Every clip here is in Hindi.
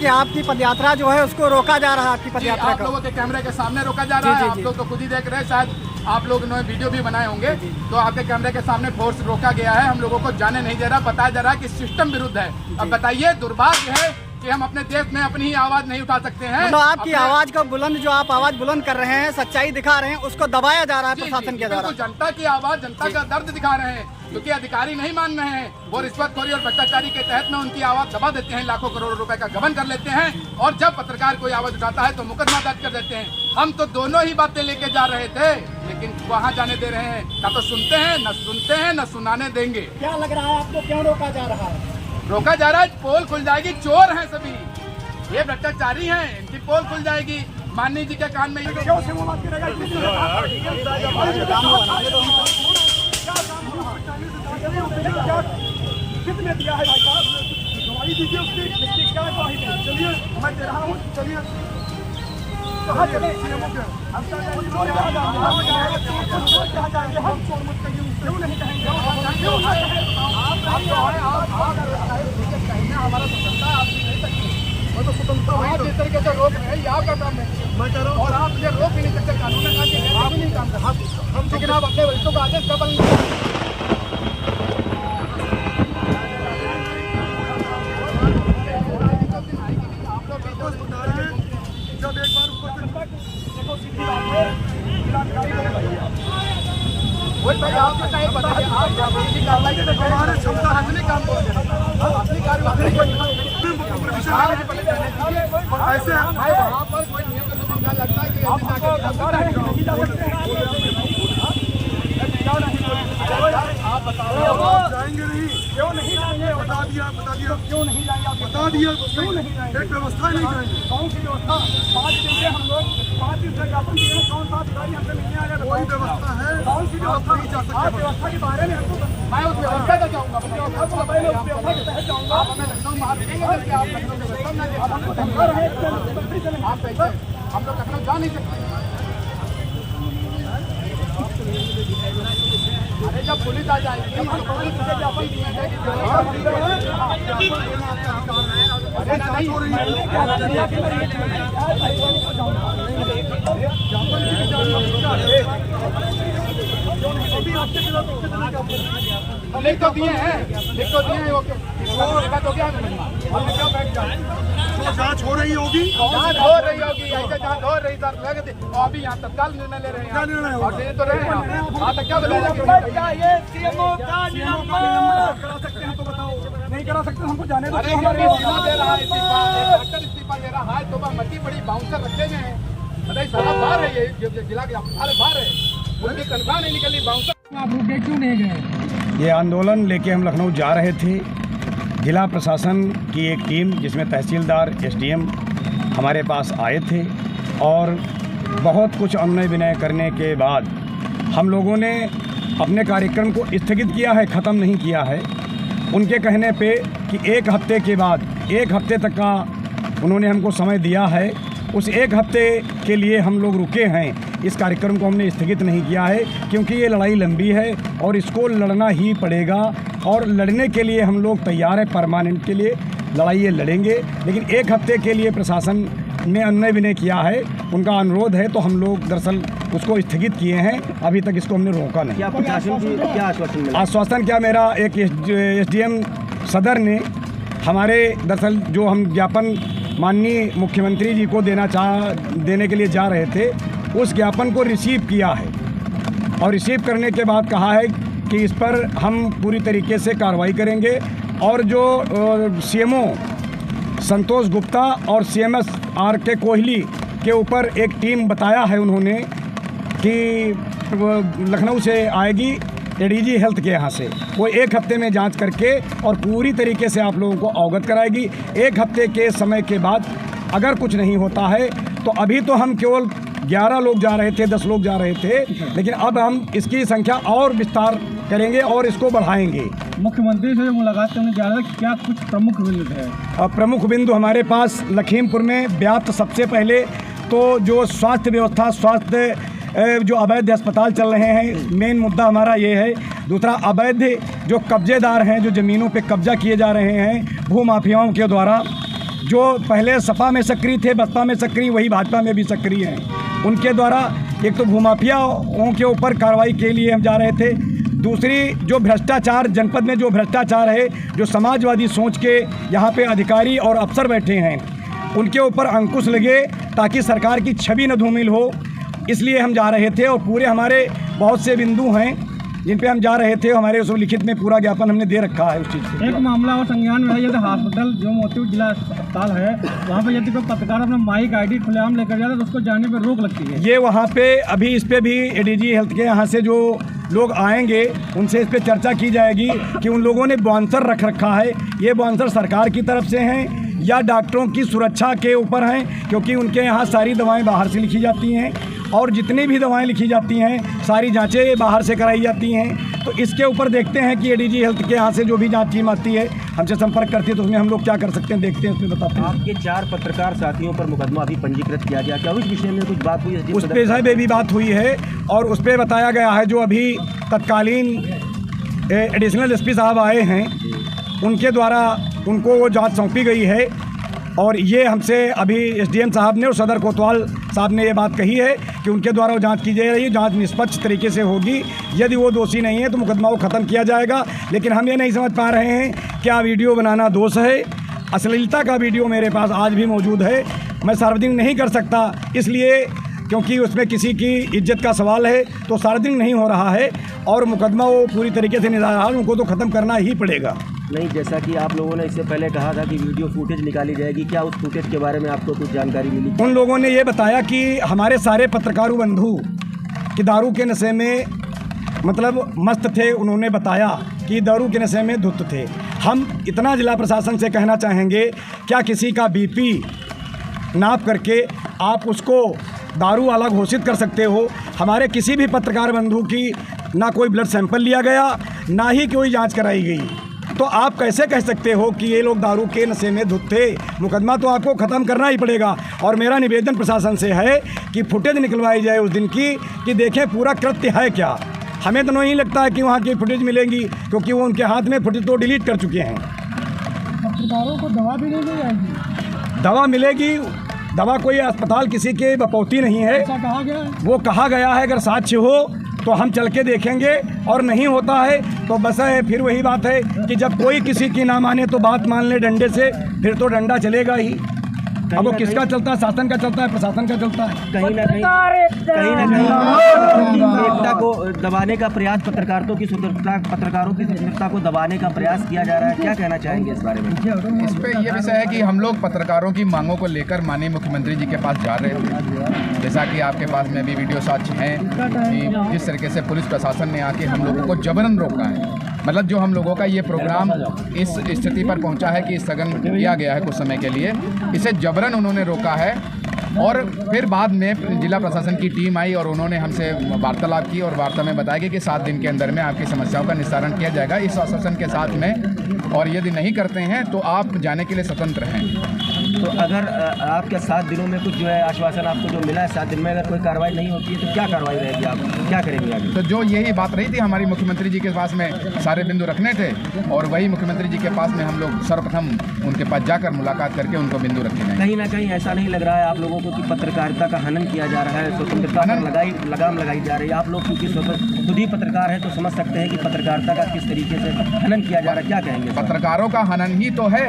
कि आपकी पदयात्रा जो है उसको रोका जा रहा है, आपकी पदयात्रा आप लोगों के कैमरे के सामने रोका जा रहा है। आप लोग तो खुद ही देख रहे हैं, शायद आप लोग ने वीडियो भी बनाए होंगे। तो आपके कैमरे के सामने फोर्स रोका गया है, हम लोगों को जाने नहीं दे रहा, बताया जा रहा है कि सिस्टम विरुद्ध है। अब बताइए, दुर्भाग्य है कि हम अपने देश में अपनी ही आवाज नहीं उठा सकते हैं। मतलब आपकी आवाज को बुलंद, जो आप आवाज बुलंद कर रहे हैं, सच्चाई दिखा रहे हैं, उसको दबाया जा रहा है प्रशासन के द्वारा। जनता की आवाज, जनता का दर्द दिखा रहे हैं, क्योंकि अधिकारी नहीं मान रहे हैं। वो रिश्वतखोरी और भ्रष्टाचारी के तहत में उनकी आवाज दबा देते हैं, लाखों करोड़ों रुपए का गबन कर लेते हैं। और जब पत्रकार कोई आवाज उठाता है तो मुकदमा दर्ज कर देते हैं। हम तो दोनों ही बातें लेके जा रहे थे, लेकिन वहाँ जाने दे रहे हैं। न तो सुनते हैं, न सुनते हैं, न सुनाने देंगे। क्या लग रहा है आपको, क्यों रोका जा रहा है? रोका जा रहा है, पोल खुल जाएगी। चोर हैं सभी, ये भ्रष्टाचारी हैं, इनकी पोल खुल जाएगी। माननीय जी के कान में कितने दिया है भाई साहब, गवाही दीजिए उसकी क्या गवाही है? चलिए मैं दे रहा हूँ, चलिए कहाँ चले? हम क्यों नहीं कहेंगे? हमारा स्वतंत्रता आप नहीं सकते। मैं तो स्वतंत्रता आप जिस तरीके से रोक रहे हैं, ये आपका काम है। मैं कह रहा हूँ, और आप ये रोक ही नहीं सकते। कानून ने कहा कि आप नहीं काम कर, हम लेकिन आप अपने वरिष्ठों का आदेश कब जब एक बार उसको देखो, सीधी बात है, भाई आप बताइए, आप कार्रवाई के हमारे क्षमता अपनी काम को अपनी कार्रवाई ऐसे वहाँ पर कोई नियम का लगता है कि आप बताओ जाएंगे नहीं, क्यों नहीं जाएंगे? बता दिया क्यों नहीं जाएंगे? बता दिया क्यों नहीं जाएंगे? एक व्यवस्था नहीं जाएंगे। कौन सी व्यवस्था? 5 दिन से हम लोग 5 दिन से ज्ञापन दिए हैं, कौन सा अधिकारी हमसे मिलने आया? कोई व्यवस्था है? कौन सी व्यवस्था? नहीं जा सकते। आप व्यवस्था के बारे में हमको, मैं उस व्यवस्था का जाऊँगा, व्यवस्था के तहत जाऊँगा। आप हमें लखनऊ में देंगे, आप लखनऊ में व्यवस्था में आप कैसे? हम लोग लखनऊ जा नहीं सकते। अरे जब पुलिस आ जाएगी, पुलिस से ज्ञापन दिए हैं, लिख तो दिए हैं, तो क्या बैठ जाए? जांच हो रही होगी, जांच हो रही होगी, ऐसे जांच हो रही सर। अभी यहाँ तत्काल निर्णय ले रहे हैं, क्या निर्णय और ले तो रहे हैं। हाँ तो क्या करा सकते हैं तो बताओ, नहीं करा सकते हमको जाने दो। अरे इस्तीफा दे रहा है, इस्तीफा दे रहा है, तो मची बड़ी बाउंसर रखे गए हैं। अरे सारा बाहर है, ये जिला के बाहर है, उनकी तनख्वाह नहीं निकली। बाउंसर आप रुके क्यों नहीं गए? ये आंदोलन लेके हम लखनऊ जा रहे थे। जिला प्रशासन की एक टीम जिसमें तहसीलदार, एसडीएम हमारे पास आए थे और बहुत कुछ अनुनय विनय करने के बाद हम लोगों ने अपने कार्यक्रम को स्थगित किया है, ख़त्म नहीं किया है। उनके कहने पे कि 1 हफ्ते के बाद, 1 हफ्ते तक का उन्होंने हमको समय दिया है। उस 1 हफ्ते के लिए हम लोग रुके हैं। इस कार्यक्रम को हमने स्थगित नहीं किया है, क्योंकि ये लड़ाई लंबी है और इसको लड़ना ही पड़ेगा। और लड़ने के लिए हम लोग तैयार हैं, परमानेंट के लिए लड़ाई ये लड़ेंगे। लेकिन 1 हफ्ते के लिए प्रशासन ने अनुनय विनय किया है, उनका अनुरोध है, तो हम लोग दरअसल उसको स्थगित किए हैं। अभी तक इसको हमने रोका नहीं। क्या प्रशासन की क्या आश्वासन मिला? आश्वासन क्या, मेरा एक एसडीएम सदर ने हमारे दरअसल जो हम ज्ञापन माननीय मुख्यमंत्री जी को देने के लिए जा रहे थे, उस ज्ञापन को रिसीव किया है और रिसीव करने के बाद कहा है कि इस पर हम पूरी तरीके से कार्रवाई करेंगे। और जो सीएमओ संतोष गुप्ता और सीएमएस आर.के. कोहली के ऊपर एक टीम बताया है उन्होंने कि लखनऊ से आएगी एडीजी हेल्थ के यहाँ से, वो 1 हफ्ते में जांच करके और पूरी तरीके से आप लोगों को अवगत कराएगी। 1 हफ्ते के समय के बाद अगर कुछ नहीं होता है तो अभी तो हम केवल 11 लोग जा रहे थे, 10 लोग जा रहे थे, लेकिन अब हम इसकी संख्या और विस्तार करेंगे और इसको बढ़ाएंगे। मुख्यमंत्री से मुलाकात करने जा रहे हैं, क्या कुछ प्रमुख बिंदु है? प्रमुख बिंदु हमारे पास लखीमपुर में व्याप्त सबसे पहले तो जो स्वास्थ्य व्यवस्था, स्वास्थ्य जो अवैध अस्पताल चल रहे हैं, मेन मुद्दा हमारा ये है। दूसरा, अवैध जो कब्जेदार हैं, जो ज़मीनों पे कब्जा किए जा रहे हैं भूमाफियाओं के द्वारा, जो पहले सपा में सक्रिय थे, बसपा में सक्रिय, वही भाजपा में भी सक्रिय हैं। उनके द्वारा एक तो भूमाफियाओं के ऊपर कार्रवाई के लिए हम जा रहे थे, दूसरी जो भ्रष्टाचार जनपद में जो भ्रष्टाचार है, जो समाजवादी सोच के यहाँ पे अधिकारी और अफसर बैठे हैं, उनके ऊपर अंकुश लगे ताकि सरकार की छवि न धूमिल हो, इसलिए हम जा रहे थे। और पूरे हमारे बहुत से बिंदु हैं जिन पे हम जा रहे थे, हमारे उस लिखित में पूरा ज्ञापन हमने दे रखा है उस चीज़ से। एक मामला और संज्ञान में है, यदि हॉस्पिटल जो मोती जिला अस्पताल है वहाँ पे यदि कोई पत्रकार अपना माइक आईडी खुलेआम लेकर जाता है तो उसको जाने पर रोक लगती है। ये वहाँ पे अभी इस पे भी एडीजी हेल्थ के यहाँ से जो लोग आएंगे उनसे इस पे चर्चा की जाएगी कि उन लोगों ने बाउंसर रख रखा है, ये बाउंसर सरकार की तरफ से हैं या डॉक्टरों की सुरक्षा के ऊपर हैं, क्योंकि उनके यहाँ सारी दवाएं बाहर से लिखी जाती हैं और जितनी भी दवाएं लिखी जाती हैं सारी जांचें बाहर से कराई जाती हैं। तो इसके ऊपर देखते हैं कि एडीजी हेल्थ के यहाँ से जो भी जांच टीम आती है हमसे संपर्क करती है तो उसमें हम लोग क्या कर सकते हैं, देखते हैं, उसमें बताते हैं। आपके 4 पत्रकार साथियों पर मुकदमा अभी पंजीकृत किया गया, क्या उस विषय में कुछ बात हुई? उस पे भी बात हुई है और उस पर बताया गया है जो अभी तत्कालीन एडिशनल एसपी साहब आए हैं उनके द्वारा उनको वो जांच सौंपी गई है और ये हमसे अभी एसडीएम साहब ने और सदर कोतवाल साहब ने ये बात कही है कि उनके द्वारा वो जांच की जा रही है, जांच निष्पक्ष तरीके से होगी। यदि वो दोषी नहीं है तो मुकदमा को ख़त्म किया जाएगा। लेकिन हम ये नहीं समझ पा रहे हैं क्या वीडियो बनाना दोष है। अश्लीलता का वीडियो मेरे पास आज भी मौजूद है, मैं सार्वजनिक नहीं कर सकता इसलिए क्योंकि उसमें किसी की इज्जत का सवाल है तो सार्वजनिक नहीं हो रहा है और मुकदमा वो पूरी तरीके से निराधार, उनको तो ख़त्म करना ही पड़ेगा। नहीं, जैसा कि आप लोगों ने इससे पहले कहा था कि वीडियो फुटेज निकाली जाएगी, क्या उस फुटेज के बारे में आपको कुछ जानकारी मिली? उन लोगों ने ये बताया कि हमारे सारे पत्रकारों बंधु कि दारू के नशे में मतलब मस्त थे। उन्होंने बताया कि दारू के नशे में धुत थे। हम इतना जिला प्रशासन से कहना चाहेंगे, क्या किसी का बीपी नाप करके आप उसको दारू वाला घोषित कर सकते हो? हमारे किसी भी पत्रकार बंधु की ना कोई ब्लड सैंपल लिया गया, ना ही कोई जांच कराई गई, तो आप कैसे कह सकते हो कि ये लोग दारू के नशे में धुत थे? मुकदमा तो आपको ख़त्म करना ही पड़ेगा। और मेरा निवेदन प्रशासन से है कि फुटेज निकलवाई जाए उस दिन की कि देखें पूरा कृत्य है क्या। हमें तो नहीं लगता है कि वहाँ की फुटेज मिलेंगी क्योंकि वो उनके हाथ में फुटेज तो डिलीट कर चुके हैं। पत्रकारों को दवा भी नहीं दी जाएगी? दवा मिलेगी, दवा कोई अस्पताल किसी के बपौती नहीं है, ऐसा कहा गया है। वो कहा गया है। अगर साक्ष्य हो तो हम चल के देखेंगे और नहीं होता है तो बस है, फिर वही बात है कि जब कोई किसी की ना माने तो बात मान ले डंडे से, फिर तो डंडा चलेगा ही। अब वो किसका चलता है? शासन का चलता है, प्रशासन का चलता है। कहीं ना कहीं एकता को दबाने का प्रयास, पत्रकारों की स्वतंत्रता को दबाने का प्रयास किया जा रहा है, क्या कहना चाहेंगे इस बारे में? इस पे ये विषय है कि हम लोग पत्रकारों की मांगों को लेकर माननीय मुख्यमंत्री जी के पास जा रहे थे। जैसा कि आपके पास में भी वीडियो साक्ष्य हैं कि जिस तरीके से पुलिस प्रशासन ने आके हम लोगों को जबरन रोका है, मतलब जो हम लोगों का ये प्रोग्राम इस स्थिति पर पहुंचा है कि स्थगन किया गया है कुछ समय के लिए, इसे जबरन उन्होंने रोका है। और फिर बाद में जिला प्रशासन की टीम आई और उन्होंने हमसे वार्तालाप की और वार्ता में बताया कि 7 दिन के अंदर में आपकी समस्याओं का निस्तारण किया जाएगा इस आश्वासन के साथ में, और यदि नहीं करते हैं तो आप जाने के लिए स्वतंत्र हैं। तो अगर आपके 7 दिनों में कुछ जो है आश्वासन आपको जो मिला है, 7 दिन में अगर कोई कार्रवाई नहीं होती है तो क्या कार्रवाई रहेगी, आप क्या करेंगे आगे? तो जो यही बात रही थी हमारी मुख्यमंत्री जी के पास में सारे बिंदु रखने थे और वही मुख्यमंत्री जी के पास में हम लोग सर्वप्रथम उनके पास जाकर मुलाकात करके उनको बिंदु रखेंगे। कहीं ना कहीं ऐसा नहीं लग रहा है आप लोगों को कि पत्रकारिता का हनन किया जा रहा है, स्वतंत्रता पर लगाम लगाई जा रही है? आप लोग क्योंकि खुद ही पत्रकार हैं तो समझ सकते हैं कि पत्रकारिता का किस तरीके से हनन किया जा रहा है, क्या कहेंगे? पत्रकारों का हनन ही तो है,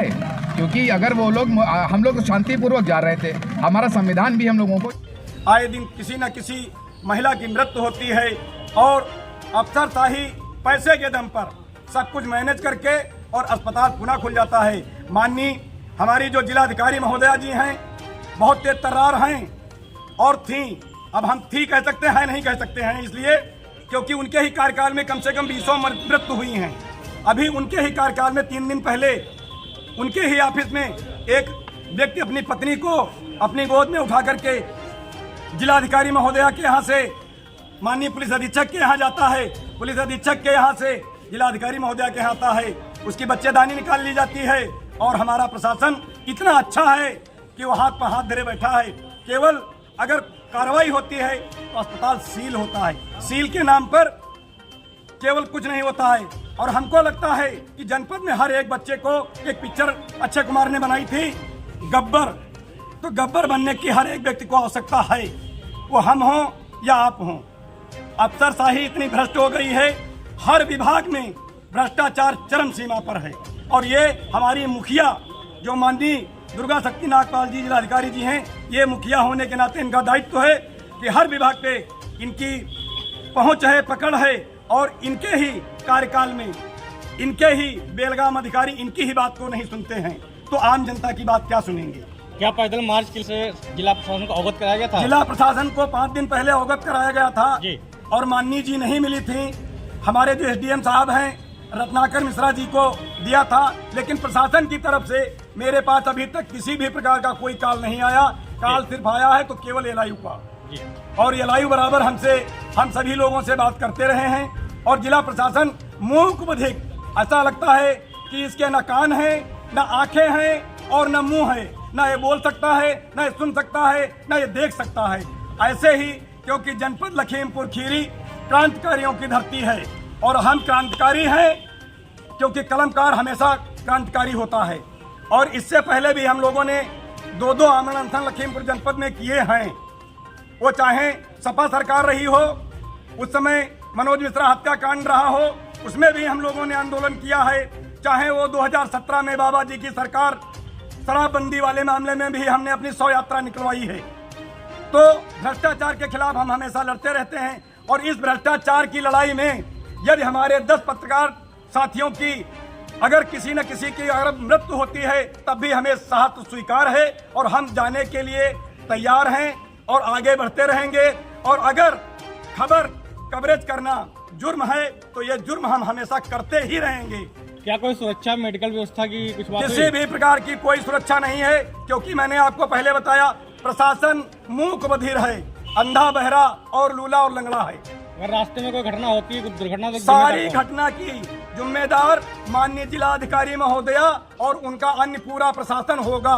क्योंकि अगर वो लोग, हम लोग शांतिपूर्वक जा रहे थे, हमारा संविधान भी हम लोगों को, आए दिन किसी न किसी महिला की मृत्यु होती है और अफसरशाही पैसे के दम पर सब कुछ मैनेज करके और अस्पताल पुनः खुल जाता है। माननीय हमारी जो जिलाधिकारी महोदया जी हैं बहुत तेज तर्रार हैं और थीं, अब हम थी कह सकते हैं नहीं कह सकते हैं, इसलिए क्योंकि उनके ही कार्यकाल में कम से कम 20 मृत्यु हुई हैं। अभी उनके ही कार्यकाल में 3 दिन पहले उनके ही ऑफिस में एक व्यक्ति अपनी पत्नी को अपनी गोद में उठा करके जिलाधिकारी महोदया के यहाँ से माननीय पुलिस अधीक्षक के यहाँ जाता है, पुलिस अधीक्षक के यहाँ से जिलाधिकारी महोदया के यहाँ आता है, उसकी बच्चेदानी निकाल ली जाती है। और हमारा प्रशासन इतना अच्छा है कि वो हाथ पर हाथ धरे बैठा है। केवल अगर कार्रवाई होती है तो अस्पताल सील होता है, सील के नाम पर केवल कुछ नहीं होता है। और हमको लगता है कि जनपद में हर एक बच्चे को एक पिक्चर अक्षय कुमार ने बनाई थी गब्बर, तो गब्बर बनने की हर एक व्यक्ति को आवश्यकता है, वो हम हों या आप हों। अफसरशाही इतनी भ्रष्ट हो गई है, हर विभाग में भ्रष्टाचार चरम सीमा पर है। और ये हमारी मुखिया जो माननीय दुर्गा शक्ति नागपाल जी जिलाधिकारी जी हैं, ये मुखिया होने के नाते इनका दायित्व है कि हर विभाग पे इनकी पहुंच है, पकड़ है, और इनके ही कार्यकाल में इनके ही बेलगाम अधिकारी इनकी ही बात को नहीं सुनते हैं, तो आम जनता की बात क्या सुनेंगे। क्या पैदल मार्च के से जिला प्रशासन को अवगत कराया गया था? जिला प्रशासन को 5 दिन पहले अवगत कराया गया था जी। और माननीय जी नहीं मिली थी। हमारे जो एसडीएम साहब हैं रत्नाकर मिश्रा जी को दिया था, लेकिन प्रशासन की तरफ से मेरे पास अभी तक किसी भी प्रकार का कोई कॉल नहीं आया। कॉल सिर्फ आया है तो केवल एलआईयू का, और एलआईयू बराबर हम सभी लोगों से बात करते रहे हैं। और जिला प्रशासन मूक बधिक, ऐसा लगता है कि इसके न कान है, न आंखें हैं और न मुंह है, न ये बोल सकता है, न ये सुन सकता है, न ये देख सकता है। ऐसे ही क्योंकि जनपद लखीमपुर खीरी क्रांतिकारियों की धरती है और हम क्रांतिकारी हैं, क्योंकि कलमकार हमेशा क्रांतिकारी होता है। और इससे पहले भी हम लोगों ने 2 आमरण अनशन लखीमपुर जनपद में किए हैं। वो चाहे सपा सरकार रही हो, उस समय मनोज मिश्रा हत्याकांड रहा हो, उसमें भी हम लोगों ने आंदोलन किया है, चाहे वो 2017 में बाबा जी की सरकार शराबबंदी वाले मामले में भी हमने अपनी 100 यात्रा निकलवाई है। तो भ्रष्टाचार के खिलाफ हम हमेशा लड़ते रहते हैं, और इस भ्रष्टाचार की लड़ाई में यदि हमारे 10 पत्रकार साथियों की अगर किसी न किसी की अगर मृत्यु होती है, तब भी हमें साथ स्वीकार है और हम जाने के लिए तैयार हैं और आगे बढ़ते रहेंगे। और अगर कवरेज करना जुर्म है तो ये जुर्म हम हमेशा करते ही रहेंगे। क्या कोई सुरक्षा मेडिकल व्यवस्था की कुछ बात किसी भी प्रकार की कोई सुरक्षा नहीं है, क्योंकि मैंने आपको पहले बताया प्रशासन मूक बधिर है, अंधा बहरा और लूला और लंगड़ा है। अगर रास्ते में कोई घटना होती है, कुछ दुर्घटना, तो सारी घटना की जिम्मेदार माननीय जिलाधिकारी महोदया और उनका अन्य पूरा प्रशासन होगा।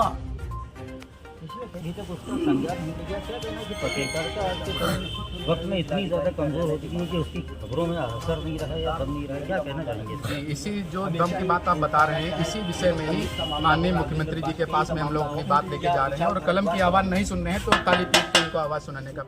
अभी तक उसको संज्ञान नहीं लिया, क्या कहना है कि पत्रकारिता आज के वक्त में इतनी ज़्यादा कमज़ोर हो चुकी है कि उसकी खबरों में असर नहीं रहा या दम नहीं रहा, क्या कहना चाहेंगे? इसी जो दम की बात आप बता रहे हैं, इसी विषय में ही माननीय मुख्यमंत्री जी के पास में हम लोग अपनी बात लेके जा रहे हैं, और कलम की आवाज़ नहीं सुन रहे हैं तो काली पीठ पे उनको आवाज़ सुनाने का